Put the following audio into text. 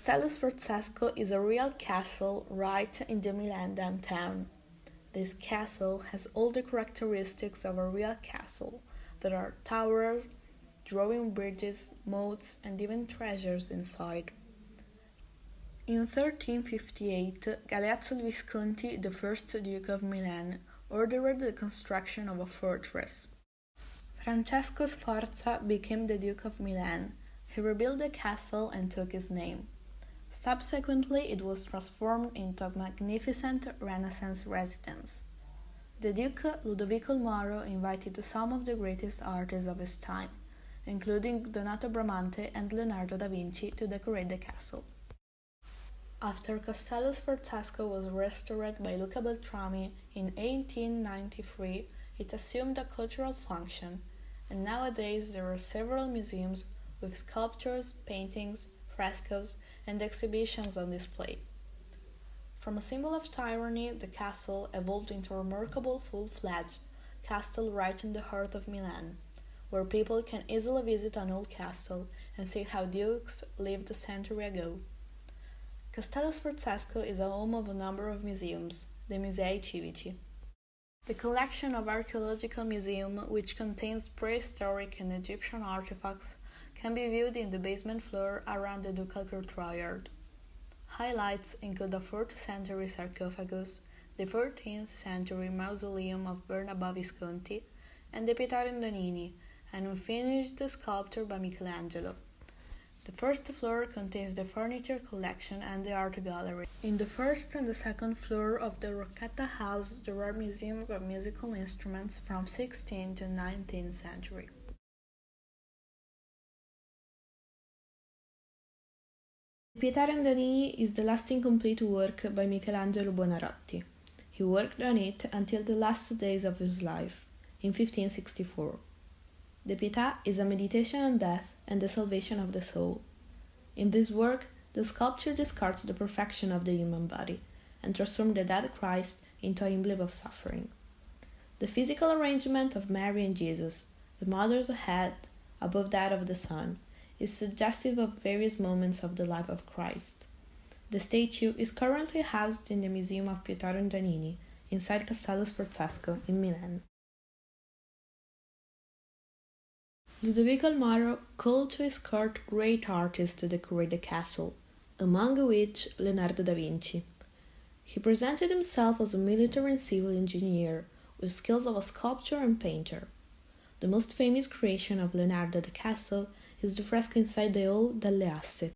Castello Sforzesco is a real castle right in the Milan downtown. This castle has all the characteristics of a real castle. There are towers, drawing bridges, moats, and even treasures inside. In 1358, Galeazzo Visconti, the first Duke of Milan, ordered the construction of a fortress. Francesco Sforza became the Duke of Milan. He rebuilt the castle and took his name. Subsequently, it was transformed into a magnificent Renaissance residence. The Duke Ludovico il Moro invited some of the greatest artists of his time, including Donato Bramante and Leonardo da Vinci, to decorate the castle. After Castello Sforzesco was restored by Luca Beltrami in 1893, it assumed a cultural function, and nowadays there are several museums with sculptures, paintings, frescoes, and exhibitions on display. From a symbol of tyranny, the castle evolved into a remarkable full-fledged castle right in the heart of Milan, where people can easily visit an old castle and see how dukes lived a century ago. Castello Sforzesco is a home of a number of museums, the Musei Civici. The collection of archaeological museum, which contains prehistoric and Egyptian artifacts, can be viewed in the basement floor around the ducal courtyard. Highlights include a 4th century sarcophagus, the 14th century mausoleum of Bernabò Visconti, and the Pietà Rendonini, an unfinished sculpture by Michelangelo. The first floor contains the furniture collection and the art gallery. In the first and the second floor of the Rocchetta House there are museums of musical instruments from 16th to 19th century. Pietà Rendonini is the last incomplete work by Michelangelo Buonarroti. He worked on it until the last days of his life, in 1564. The Pietà is a meditation on death and the salvation of the soul. In this work, the sculpture discards the perfection of the human body and transforms the dead Christ into an emblem of suffering. The physical arrangement of Mary and Jesus, the mother's head above that of the Son, is suggestive of various moments of the life of Christ. The statue is currently housed in the Museum of Pietà Rendonini, inside Castello Sforzesco in Milan. Ludovico il Moro called to his court great artists to decorate the castle, among which Leonardo da Vinci. He presented himself as a military and civil engineer, with skills of a sculptor and painter. The most famous creation of Leonardo the castle is the fresco inside the Hall delle Asse.